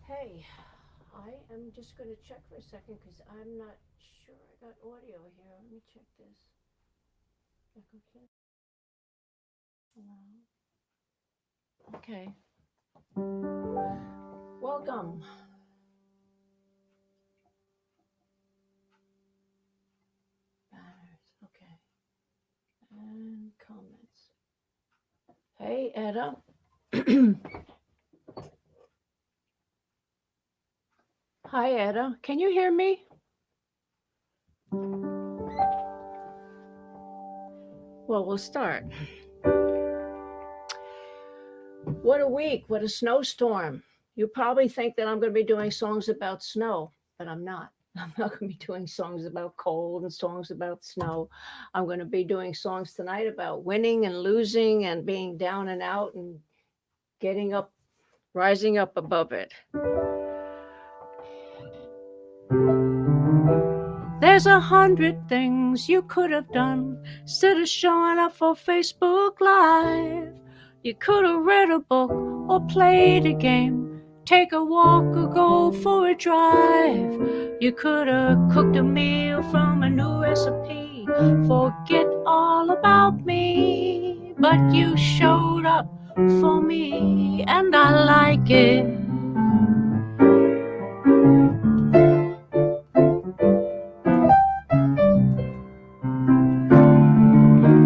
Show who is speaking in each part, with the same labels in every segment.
Speaker 1: Hey, I am just going to check for a second because I'm not sure I got audio here. Let me check this. Okay. Welcome. Banners. Okay. And comments. Hey, Etta. Hi, Etta. Can you hear me? Well, we'll start. What a week. What a snowstorm. You probably think that I'm going to be doing songs about snow, but I'm not. I'm not going to be doing songs about cold and songs about snow. I'm going to be doing songs tonight about winning and losing and being down and out and getting up, rising up above it. There's 100 things you could have done instead of showing up for Facebook Live. You could have read a book or played a game, take a walk or go for a drive. You could have cooked a meal from a new recipe, forget all about me. But you showed up for me and I like it.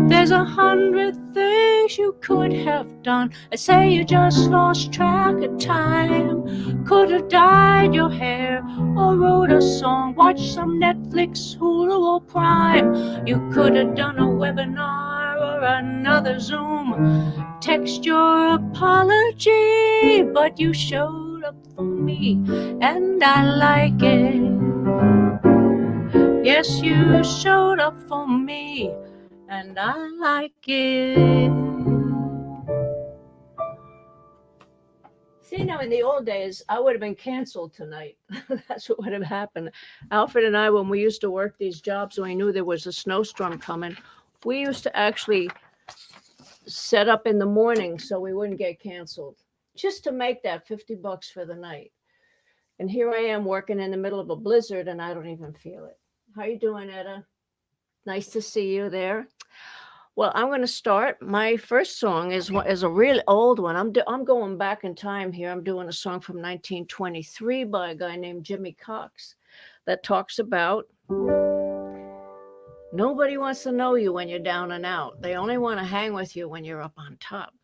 Speaker 1: There's 100 things you could have done. I say you just lost track of time. Could have dyed your hair or wrote a song, watched some Netflix, Hulu or Prime. You could have done a webinar or another Zoom, text your apology, but you showed up for me and I like it. Yes, you showed up for me and I like it. See, now in the old days, I would have been canceled tonight. That's what would have happened. Alfred and I, when we used to work these jobs, when we knew there was a snowstorm coming, we used to actually set up in the morning so we wouldn't get canceled, just to make that $50 for the night. And here I am working in the middle of a blizzard and I don't even feel it. How you doing, Etta? Nice to see you there. Well, I'm going to start. My first song is a really old one. I'm going back in time here. I'm doing a song from 1923 by a guy named Jimmy Cox that talks about nobody wants to know you when you're down and out. They only want to hang with you when you're up on top.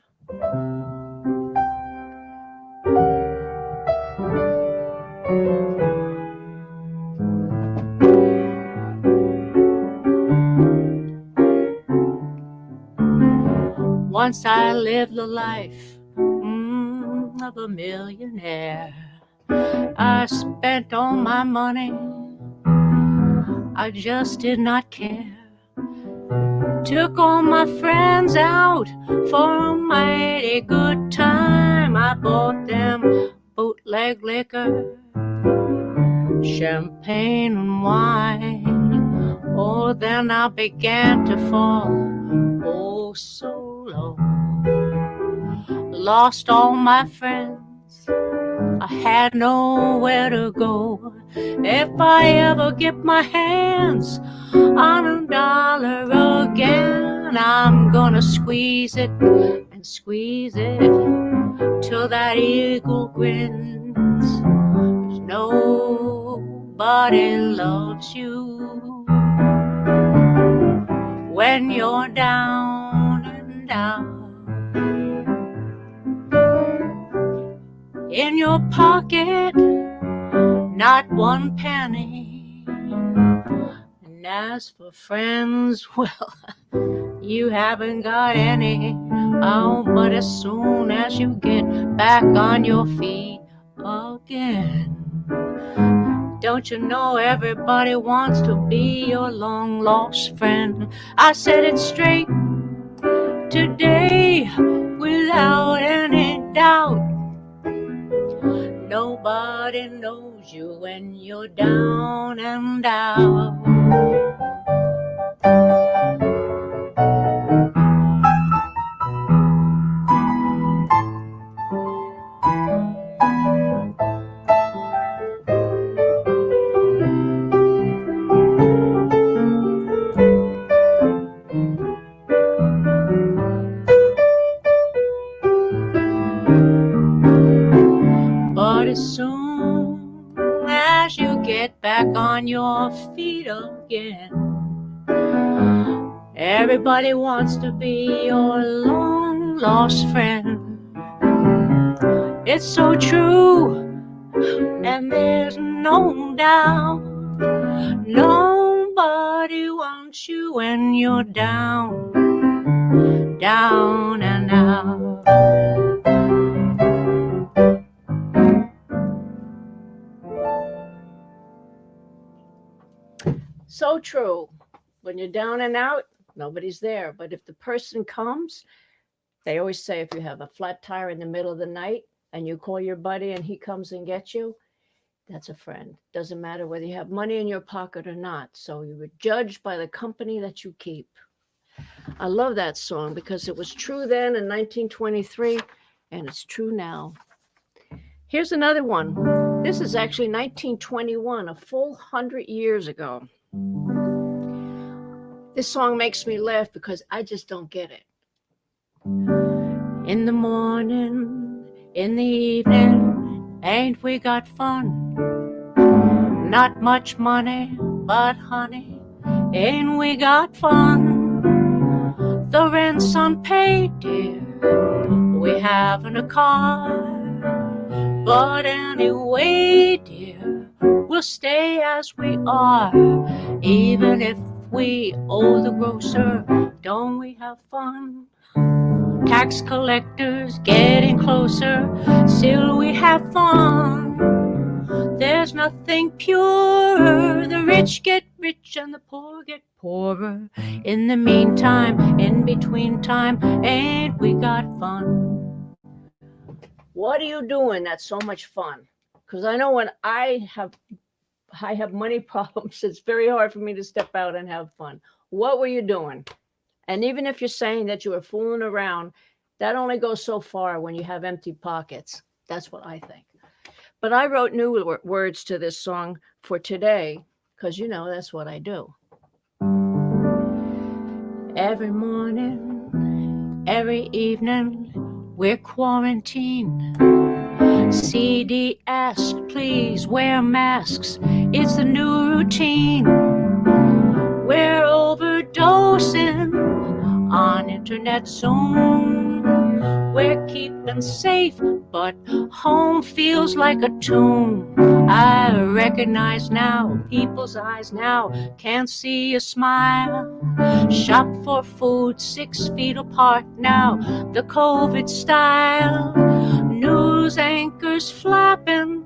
Speaker 1: Once I lived the life of a millionaire. I spent all my money, I just did not care. Took all my friends out for a mighty good time. I bought them bootleg liquor, champagne and wine. Oh, then I began to fall, oh, so low. Lost all my friends, I had nowhere to go. If I ever get my hands on $1 again, I'm gonna squeeze it and squeeze it till that eagle grins. 'Cause nobody loves you when you're down and out. In your pocket, not one penny. And as for friends, well, you haven't got any. Oh, but as soon as you get back on your feet again, don't you know everybody wants to be your long lost friend? I said it straight today, with without any doubt. Nobody knows you when you're down and out. But as soon as you get back on your feet again, everybody wants to be your long lost friend. It's so true, and there's no doubt. Nobody wants you when you're down, down and out. So true. When you're down and out, nobody's there. But if the person comes, they always say if you have a flat tire in the middle of the night and you call your buddy and he comes and gets you, that's a friend. Doesn't matter whether you have money in your pocket or not. So you were judged by the company that you keep. I love that song because it was true then in 1923 and it's true now. Here's another one. This is actually 1921, a full 100 years ago. This song makes me laugh because I just don't get it. In the morning, in the evening, ain't we got fun? Not much money, but honey, ain't we got fun? The rent's unpaid, dear, we haven't a car. But anyway, dear, we'll stay as we are. Even if we owe the grocer, don't we have fun? Tax collectors getting closer, still we have fun. There's nothing purer. The rich get rich and the poor get poorer. In the meantime, in between time, ain't we got fun? What are you doing that's so much fun? Because I know when I have money problems, it's very hard for me to step out and have fun. What were you doing? And even if you're saying that you were fooling around, that only goes so far when you have empty pockets. That's what I think. But I wrote new words to this song for today because, that's what I do. Every morning, every evening, we're quarantined. CD asked, please wear masks. It's the new routine. We're overdosing on internet Zoom. We're keeping safe, but home feels like a tomb. I recognize now, people's eyes now can't see a smile. Shop for food 6 feet apart now, the COVID style. News anchors flapping,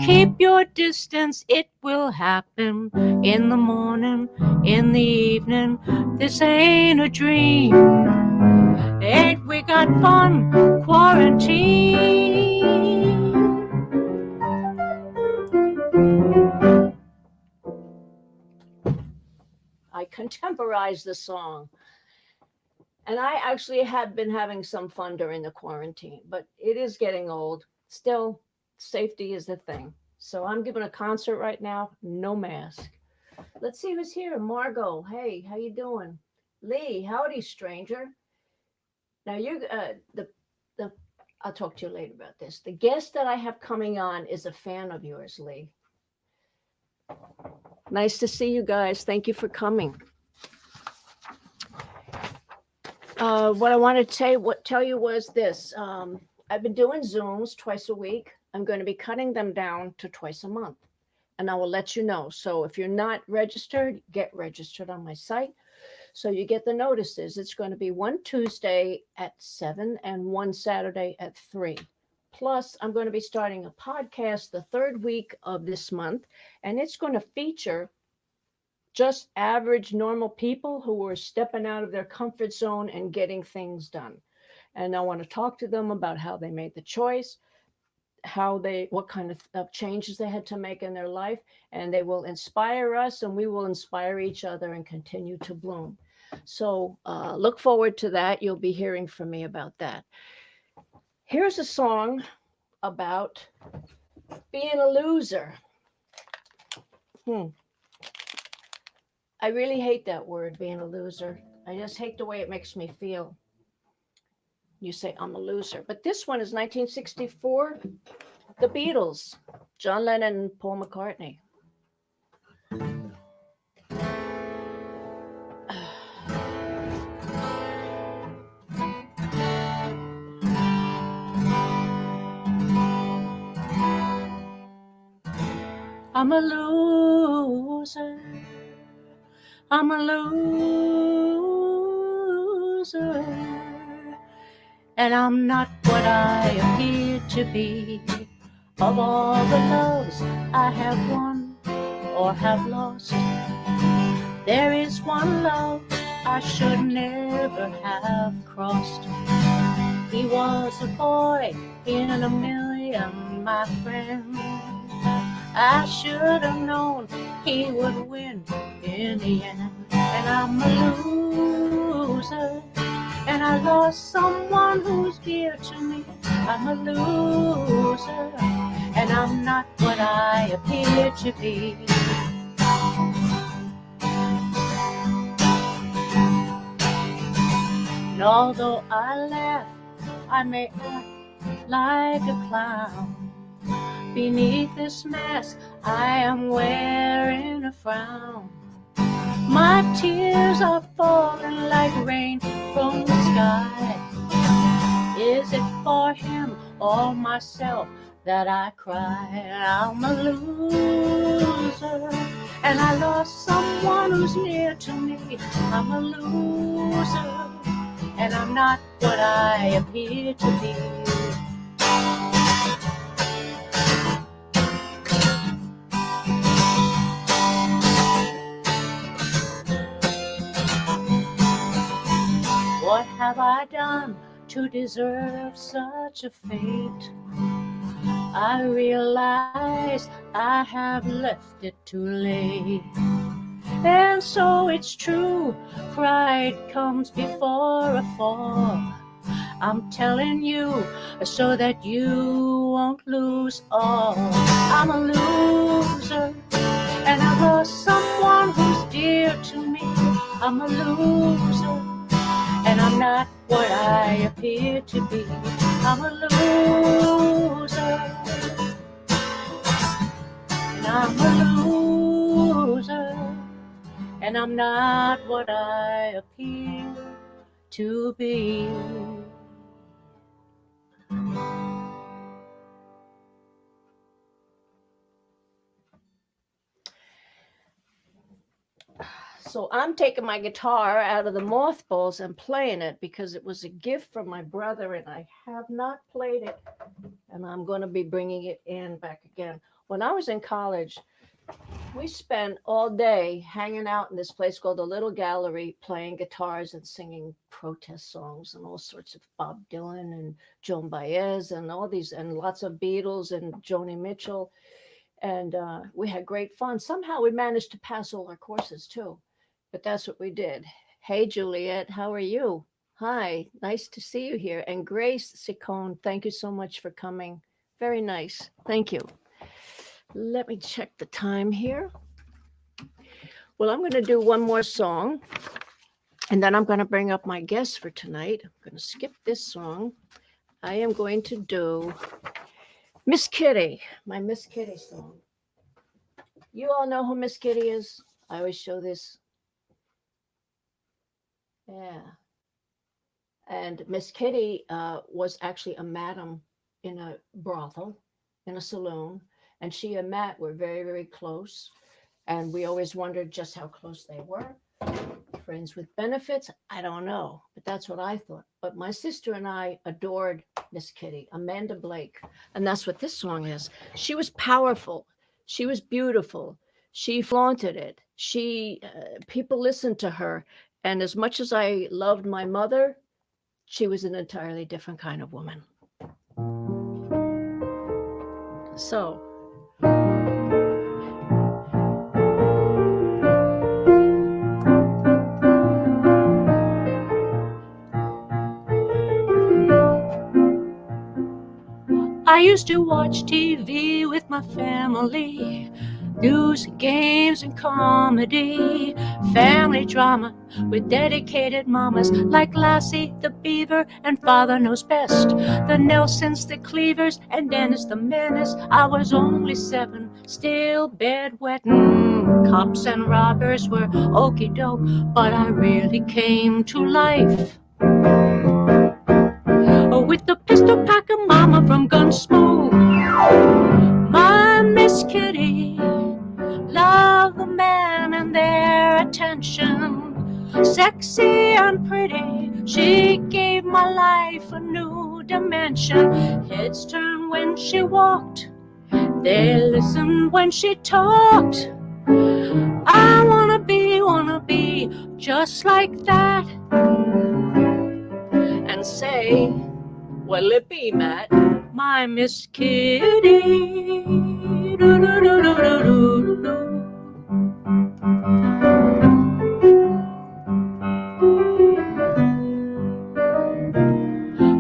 Speaker 1: keep your distance, it will happen. In the morning, in the evening, this ain't a dream. Ain't we got fun? Quarantine. I contemporized the song. And I actually have been having some fun during the quarantine, but it is getting old. Still, safety is the thing. So I'm giving a concert right now, no mask. Let's see who's here. Margot, hey, how you doing? Lee, howdy, stranger. Now the I'll talk to you later about this. The guest that I have coming on is a fan of yours, Lee. Nice to see you guys. Thank you for coming. What I wanted to tell you was this. I've been doing Zooms twice a week. I'm going to be cutting them down to twice a month, and I will let you know. So if you're not registered, get registered on my site so you get the notices. It's going to be one Tuesday at 7 and one Saturday at 3. Plus, I'm going to be starting a podcast the third week of this month, and it's going to feature just average, normal people who are stepping out of their comfort zone and getting things done. And I want to talk to them about how they made the choice, what kind of changes they had to make in their life, and they will inspire us, and we will inspire each other and continue to bloom. So look forward to that. You'll be hearing from me about that. Here's a song about being a loser. Hmm. I really hate that word, being a loser. I just hate the way it makes me feel. You say I'm a loser. But this one is 1964, The Beatles, John Lennon and Paul McCartney. I'm a loser. I'm a loser. And I'm not what I appear to be. Of all the loves I have won or have lost, there is one love I should never have crossed. He was a boy in a million, my friend. I should have known he would win in the end. And I'm a loser, and I lost someone who's dear to me. I'm a loser, and I'm not what I appear to be. And although I laugh, I may act like a clown. Beneath this mask, I am wearing a frown. My tears are falling like rain from the sky. Is it for him or myself that I cry? I'm a loser, and I lost someone who's near to me. I'm a loser, and I'm not what I appear to be. What have I done to deserve such a fate? I realize I have left it too late. And so it's true, pride comes before a fall. I'm telling you so that you won't lose all. I'm a loser, and I lost someone who's dear to me. I'm a loser, and I'm not what I appear to be. I'm a loser, and I'm a loser, and I'm not what I appear to be. So I'm taking my guitar out of the mothballs and playing it because it was a gift from my brother, and I have not played it, and I'm going to be bringing it in back again. When I was in college, we spent all day hanging out in this place called the Little Gallery, playing guitars and singing protest songs and all sorts of Bob Dylan and Joan Baez and all these, and lots of Beatles and Joni Mitchell. And we had great fun. Somehow we managed to pass all our courses too, but that's what we did. Hey, Juliet, how are you? Hi, nice to see you here. And Grace Sicone, thank you so much for coming. Very nice. Thank you. Let me check the time here. Well, I'm going to do one more song, and then I'm going to bring up my guest for tonight. I'm going to skip this song. I am going to do Miss Kitty, my Miss Kitty song. You all know who Miss Kitty is? I always show this. Yeah. And Miss Kitty was actually a madam in a brothel, in a saloon. And she and Matt were very, very close. And we always wondered just how close they were. Friends with benefits? I don't know. But that's what I thought. But my sister and I adored Miss Kitty, Amanda Blake. And that's what this song is. She was powerful. She was beautiful. She flaunted it. People listened to her. And as much as I loved my mother, she was an entirely different kind of woman. So, I used to watch TV with my family, news and games and comedy, family drama with dedicated mamas like Lassie the Beaver and Father Knows Best, the Nelsons, the Cleavers, and Dennis the Menace. I was only 7, still bedwetting. Cops and robbers were okey doke, but I really came to life. With the pistol pack of mama from Gunsmoke, my Miss Kitty loved the men and their attention. Sexy and pretty, she gave my life a new dimension. Heads turned when she walked, they listened when she talked. I wanna be just like that. And say, what'll it be, Matt? My Miss Kitty.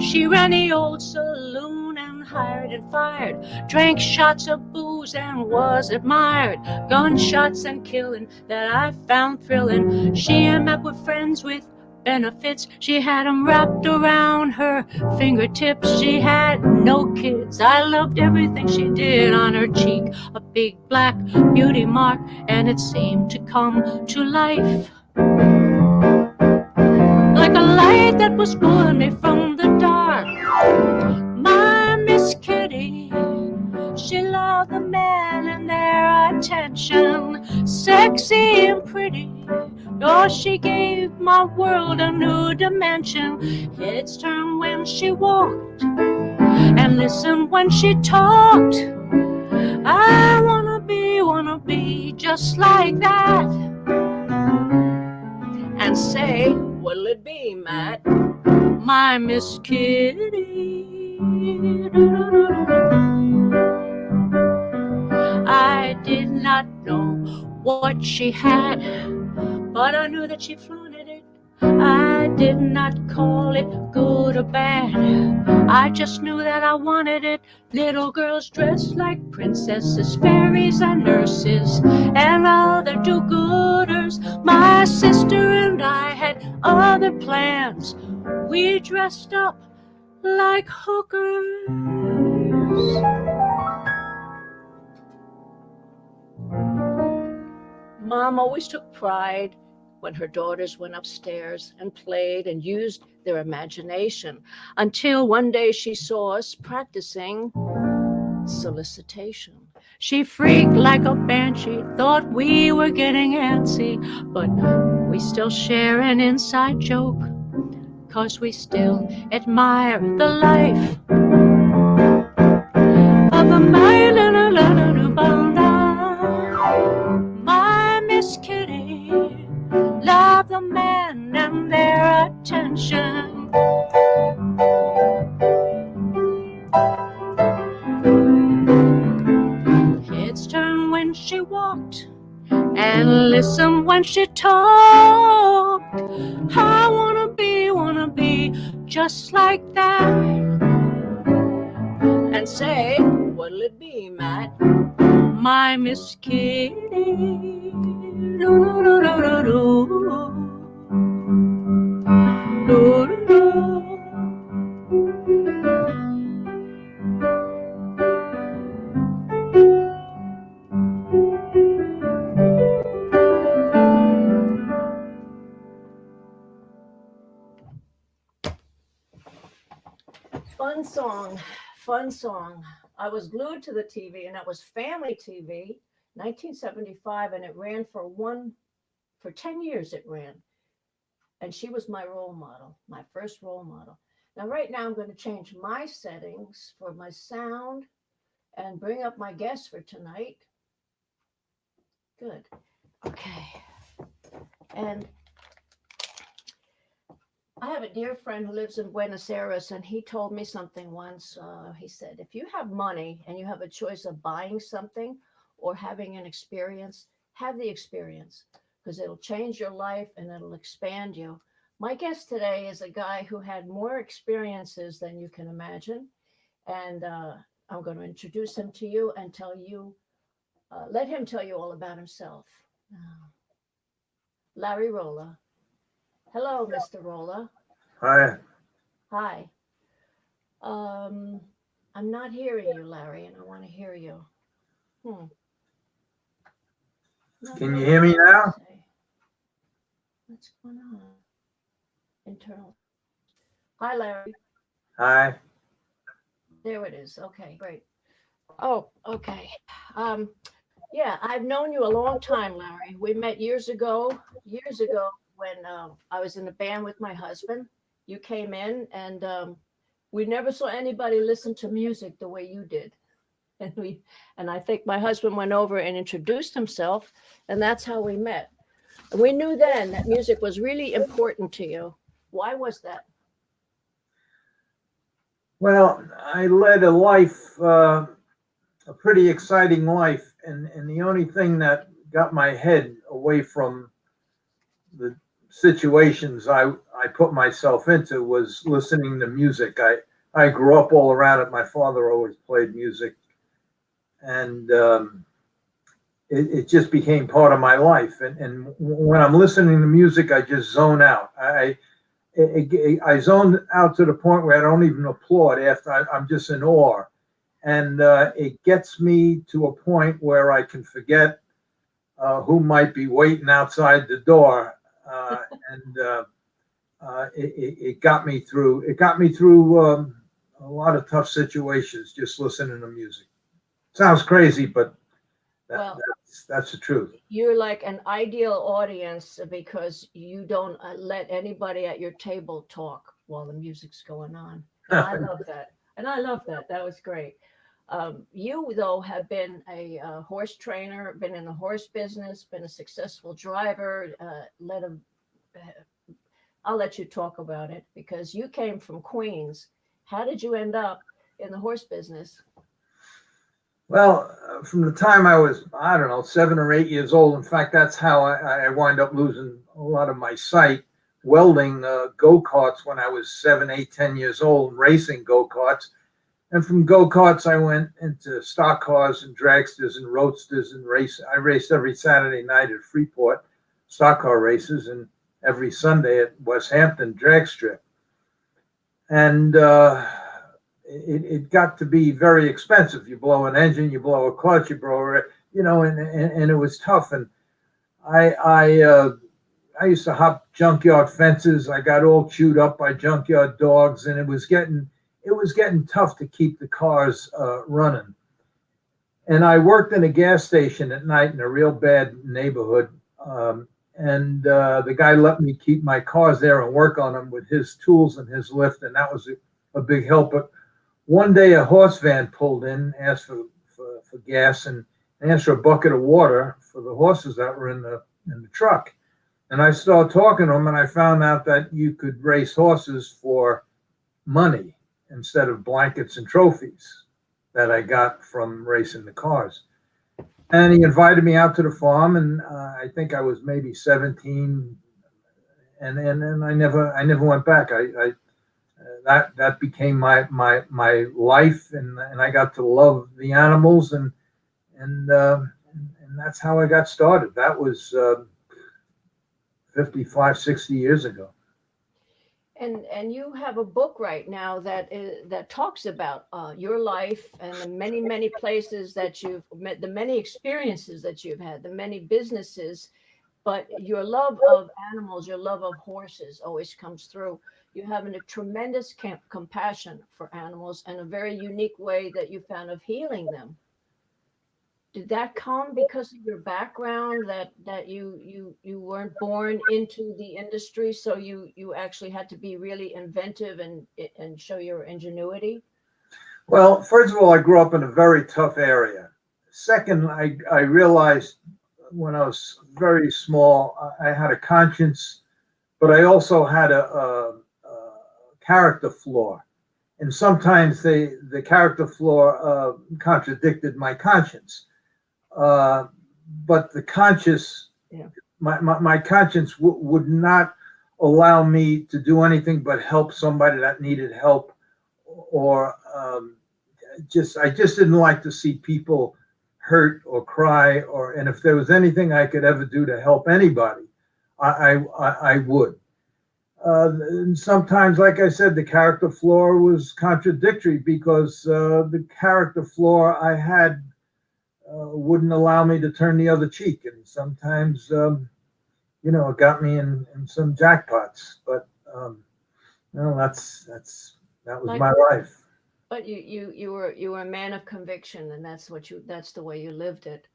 Speaker 1: She ran the old saloon and hired and fired, drank shots of booze and was admired. Gunshots and killing that I found thrilling. She met with friends with benefits. She had them wrapped around her fingertips. She had no kids. I loved everything she did. On her cheek a big black beauty mark, and it seemed to come to life like a light that was pulling me from the dark. My Miss Kitty, she loved the men and their attention. Sexy and pretty, oh, she gave my world a new dimension. Heads turned when she walked and listened when she talked. I wanna be just like that. And say, what'll it be, Matt? My Miss Kitty. I did not know what she had, but I knew that she flaunted it. I did not call it good or bad. I just knew that I wanted it. Little girls dressed like princesses, fairies and nurses, and other do-gooders. My sister and I had other plans. We dressed up like hookers. Mom always took pride when her daughters went upstairs and played and used their imagination, until one day she saw us practicing solicitation. She freaked like a banshee, thought we were getting antsy, but we still share an inside joke, 'cause we still admire the life of a man and a little banda. My Miss Kitty loved the men and their attention. Heads turned when she walked and listened when she talked. I wanna be just like that. And say, what'll it be, Matt? My Miss Kitty. Fun song. I was glued to the TV, and that was family TV, 1975, and it ran for 10 years it ran. And she was my role model, my first role model. Now, right now, I'm going to change my settings for my sound and bring up my guest for tonight. Good. Okay. And I have a dear friend who lives in Buenos Aires, and he told me something once. He said, if you have money and you have a choice of buying something or having an experience, have the experience because it'll change your life and it'll expand you. My guest today is a guy who had more experiences than you can imagine. And I'm going to introduce him to you and let him tell you all about himself. Uh, Larry Rolla. Hello, Mr. Rolla.
Speaker 2: Hi,
Speaker 1: Hi. Um, I'm not hearing you, Larry, and I want to hear you. Hmm. Not
Speaker 2: can you
Speaker 1: hearing
Speaker 2: hear me
Speaker 1: anything you
Speaker 2: now?
Speaker 1: say. What's going on? Internal. Hi, Larry.
Speaker 2: Hi.
Speaker 1: There it is. Okay, great. Oh, okay. Um, yeah, I've known you a long time, Larry. We met years ago when I was in a band with my husband. You came in, and we never saw anybody listen to music the way you did. And I think my husband went over and introduced himself, and that's how we met. And we knew then that music was really important to you. Why was that?
Speaker 2: Well, I led a life, a pretty exciting life, and the only thing that got my head away from the situations I put myself into was listening to music. I grew up all around it. My father always played music, and it just became part of my life. And when I'm listening to music, I just zone out. I zoned out to the point where I don't even applaud after I'm just in awe. And it gets me to a point where I can forget who might be waiting outside the door. Uh, and it got me through. It got me through a lot of tough situations just listening to music. Sounds crazy, but
Speaker 1: Well,
Speaker 2: that's the truth.
Speaker 1: you're like an ideal audience because you don't let anybody at your table talk while the music's going on. And I love that. And I love that. That was great. You, though, have been a horse trainer, been in the horse business, been a successful driver, I'll let you talk about it because you came from Queens. How did you end up in the horse business?
Speaker 2: Well, from the time I was, I don't know, 7 or 8 years old. In fact, that's how I wind up losing a lot of my sight. Welding go karts when I was 7, 8, 10 years old, racing go karts. And from go karts, I went into stock cars and dragsters and roadsters and race. I raced every Saturday night at Freeport, stock car races, and every Sunday at West Hampton drag strip. And it got to be very expensive. You blow an engine, you blow a clutch, you blow it, and it was tough. And I I uh, I used to hop junkyard fences. I got all chewed up by junkyard dogs, and it was getting tough to keep the cars running. And I worked in a gas station at night in a real bad neighborhood. And the guy let me keep my cars there and work on them with his tools and his lift, and that was a big help. But one day a horse van pulled in, asked for gas, and asked for a bucket of water for the horses that were in the truck. And I started talking to him, and I found out that you could race horses for money instead of blankets and trophies that I got from racing the cars. And he invited me out to the farm, and I think I was maybe 17, and I never went back. I that became my life, and I got to love the animals, and that's how I got started. That was 55, 60 years ago.
Speaker 1: And you have a book right now that talks about your life and the many places that you've met, the many experiences that you've had, the many businesses, but your love of animals, your love of horses always comes through. You have a tremendous compassion for animals and a very unique way that you found of healing them. Did that come because of your background that you weren't born into the industry, so you actually had to be really inventive and show your ingenuity?
Speaker 2: Well, first of all, I grew up in a very tough area. Second, I realized when I was very small, I had a conscience, but I also had character flaw. And sometimes the character flaw contradicted my conscience. But the conscience,
Speaker 1: Yeah.
Speaker 2: my conscience would not allow me to do anything but help somebody that needed help, or I just didn't like to see people hurt or cry, and if there was anything I could ever do to help anybody, I would. And sometimes, like I said, the character flaw was contradictory, because the character flaw I had wouldn't allow me to turn the other cheek, and sometimes it got me in some jackpots. But no, that was my life.
Speaker 1: But you were a man of conviction, and that's the way you lived it.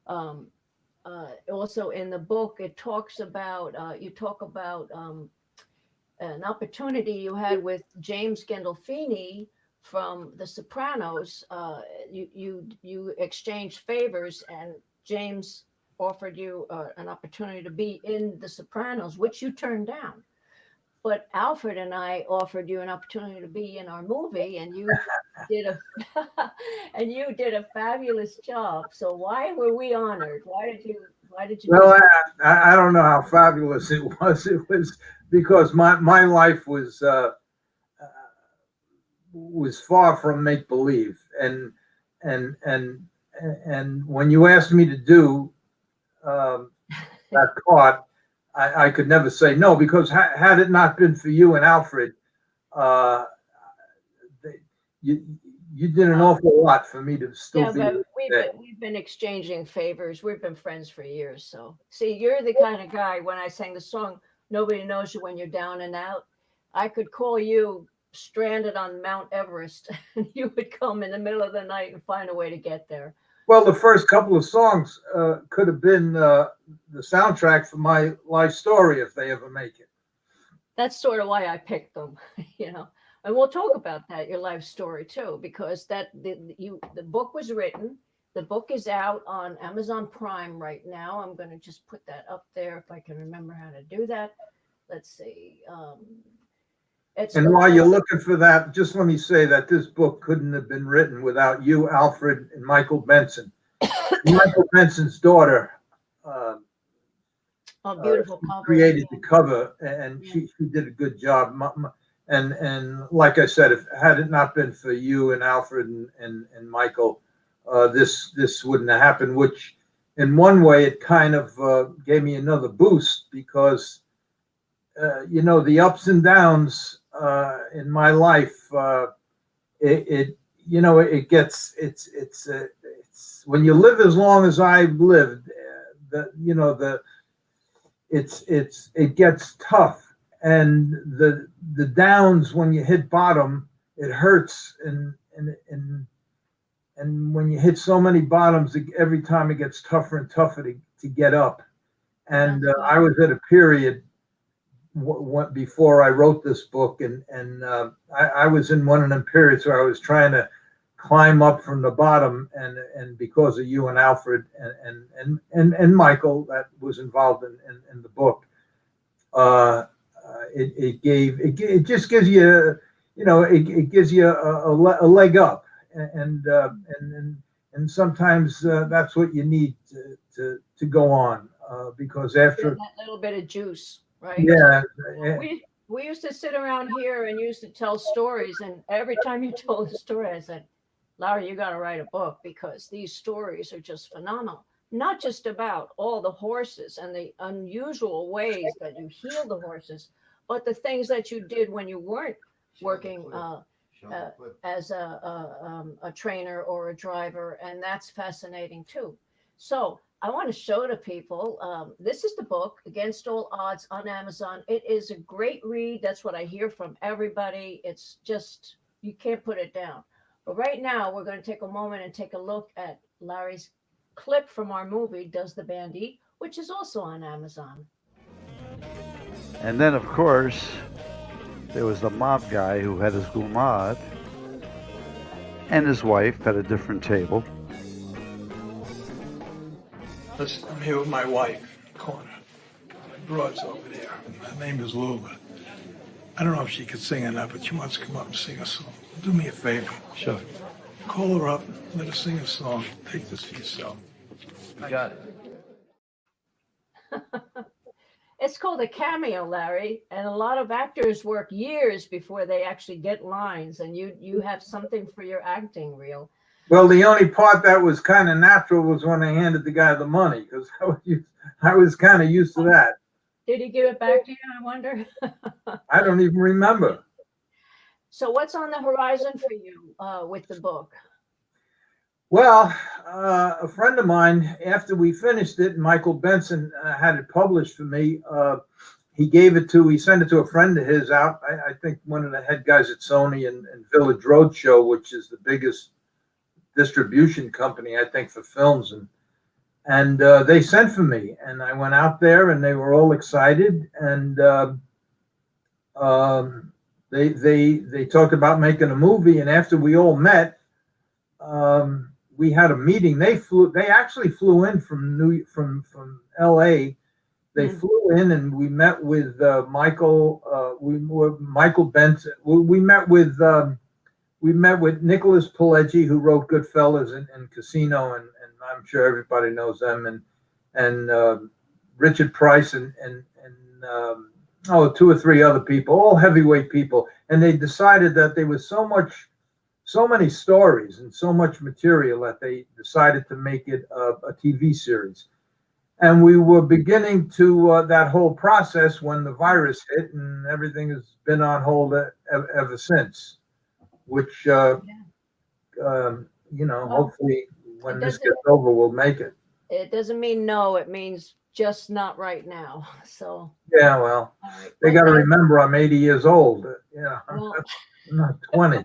Speaker 1: Um, Also in the book, it talks about you talk about an opportunity you had with James Gandolfini from The Sopranos. You exchanged favors, and James offered you an opportunity to be in The Sopranos, which you turned down. But Alfred and I offered you an opportunity to be in our movie, and you did a and you did a fabulous job. So why were we honored? Why did you
Speaker 2: Well,
Speaker 1: do
Speaker 2: I don't know how fabulous it was. It was because my life was far from make believe, and and when you asked me to do that part, I could never say no, because had it not been for you and Alfred, uh, you did an awful lot for me to still
Speaker 1: Yeah,
Speaker 2: be
Speaker 1: but
Speaker 2: there.
Speaker 1: we've been exchanging favors. We've been friends for years. So see, you're the kind of guy, when I sang the song, "Nobody Knows You When You're Down and Out," I could call you stranded on Mount Everest, and you would come in the middle of the night and find a way to get there.
Speaker 2: Well, the first couple of songs could have been the soundtrack for my life story, if they ever make it.
Speaker 1: That's sort of why I picked them, you know. And we'll talk about that, your life story too, because the book was written. The book is out on Amazon Prime right now. I'm going to just put that up there if I can remember how to do that. Let's see. It's
Speaker 2: And while you're looking for that, just let me say that this book couldn't have been written without you, Alfred, and Michael Benson. Michael Benson's daughter
Speaker 1: beautiful cover.
Speaker 2: created the cover, and she did a good job. And like I said, if had it not been for you and Alfred and Michael, this wouldn't have happened. Which, in one way, it kind of gave me another boost, because the ups and downs in my life, it gets it's when you live as long as I've lived, it gets tough, and the downs, when you hit bottom, it hurts, and when you hit so many bottoms, every time it gets tougher and tougher to get up. And I was at a period before I wrote this book, and I was in one of them periods where I was trying to climb up from the bottom, and because of you and Alfred and Michael, that was involved in the book, it just gives you it gives you a leg up, and sometimes that's what you need to go on, because after
Speaker 1: that little bit of juice, right?
Speaker 2: Yeah.
Speaker 1: We used to sit around here and used to tell stories, and every time you told a story, I said, "Larry, you got to write a book, because these stories are just phenomenal. Not just about all the horses and the unusual ways that you heal the horses, but the things that you did when you weren't working as a trainer or a driver, and that's fascinating too. So I want to show to people, this is the book, Against All Odds, on Amazon. It is a great read. That's what I hear from everybody. It's just, you can't put it down. But right now, we're going to take a moment and take a look at Larry's clip from our movie, Does the Band Eat?, which is also on Amazon.
Speaker 3: And then, of course, there was the mob guy who had his gumad, and his wife at a different table.
Speaker 4: Listen, I'm here with my wife in the corner. My broad's over there. Her name is Lola. I don't know if she could sing or not, but she wants to come up and sing a song. Do me a favor.
Speaker 3: Sure.
Speaker 4: Call her up, let her sing a song. Take this for yourself.
Speaker 3: You got it.
Speaker 1: It's called a cameo, Larry, and a lot of actors work years before they actually get lines, and you have something for your acting reel.
Speaker 2: Well, the only part that was kind of natural was when I handed the guy the money, because I was kind of used to that.
Speaker 1: Did he give it back to you, I wonder?
Speaker 2: I don't even remember.
Speaker 1: So what's on the horizon for you with the book?
Speaker 2: Well, a friend of mine, after we finished it, Michael Benson had it published for me. He sent it to a friend of his out, I think one of the head guys at Sony and Village Roadshow, which is the biggest distribution company, I think, for films. And they sent for me, and I went out there, and they were all excited. And they talked about making a movie. And after we all met, we had a meeting. They actually flew in from LA. They flew in, and we met with Michael Benson. We met with Nicholas Pileggi, who wrote Goodfellas and Casino, and I'm sure everybody knows them, and Richard Price and two or three other people, all heavyweight people. And they decided that there was so many stories and so much material that they decided to make it a TV series. And we were beginning to that whole process when the virus hit, and everything has been on hold ever since. Which hopefully when this gets over, we'll make it.
Speaker 1: It doesn't mean no; it means just not right now. So
Speaker 2: yeah, well, right. They got to remember I'm 80 years old. Yeah, well, I'm not 20.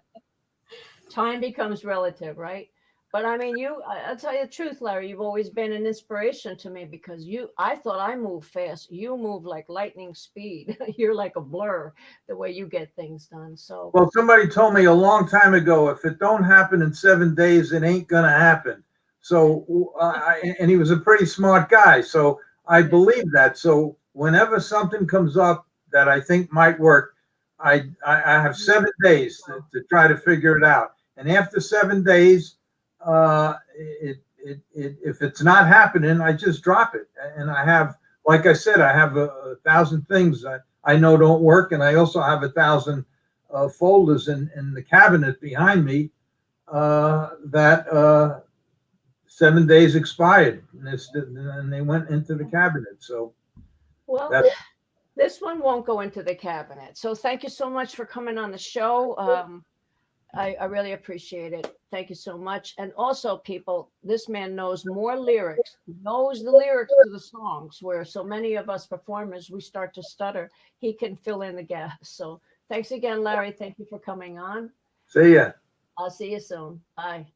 Speaker 1: Time becomes relative, right? But I mean, I'll tell you the truth, Larry, you've always been an inspiration to me because I thought I moved fast. You move like lightning speed. You're like a blur the way you get things done. So,
Speaker 2: well, somebody told me a long time ago, if it don't happen in 7 days, it ain't going to happen. So, and he was a pretty smart guy. So I believe that. So whenever something comes up that I think might work, I have 7 days to try to figure it out. And after 7 days, if it's not happening, I just drop it. And I have, like I said, I have 1,000 things that I know don't work, and I also have 1,000 folders in the cabinet behind me that 7 days expired, and they went into the cabinet. So,
Speaker 1: well, this one won't go into the cabinet. So thank you so much for coming on the show. I really appreciate it. Thank you so much. And also, people, this man knows more lyrics, knows the lyrics to the songs, where so many of us performers, we start to stutter. He can fill in the gaps. So thanks again, Larry. Thank you for coming on.
Speaker 2: See ya.
Speaker 1: I'll see you soon. Bye.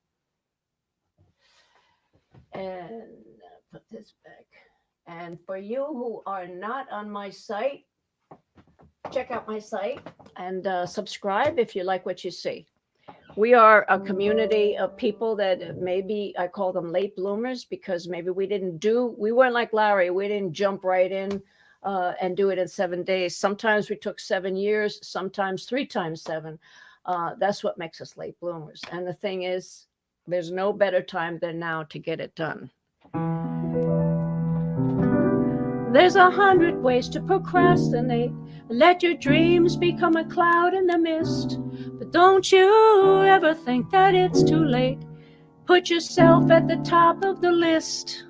Speaker 1: And put this back. And for you who are not on my site, check out my site and subscribe if you like what you see. We are a community of people that maybe I call them late bloomers because maybe we weren't like Larry. We didn't jump right in and do it in 7 days. Sometimes we took 7 years, sometimes 3 times 7. That's what makes us late bloomers. And the thing is, there's no better time than now to get it done. There's 100 ways to procrastinate. Let your dreams become a cloud in the mist. But don't you ever think that it's too late. Put yourself at the top of the list.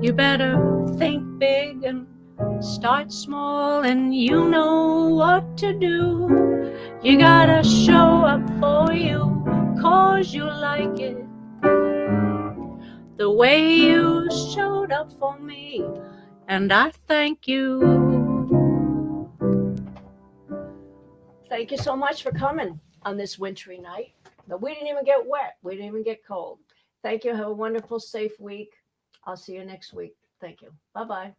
Speaker 1: You better think big and start small, and you know what to do. You gotta show up for you, 'cause you like it. The way you showed up for me, and I thank you. Thank you so much for coming on this wintry night. But we didn't even get wet. We didn't even get cold. Thank you. Have a wonderful, safe week. I'll see you next week. Thank you. Bye-bye.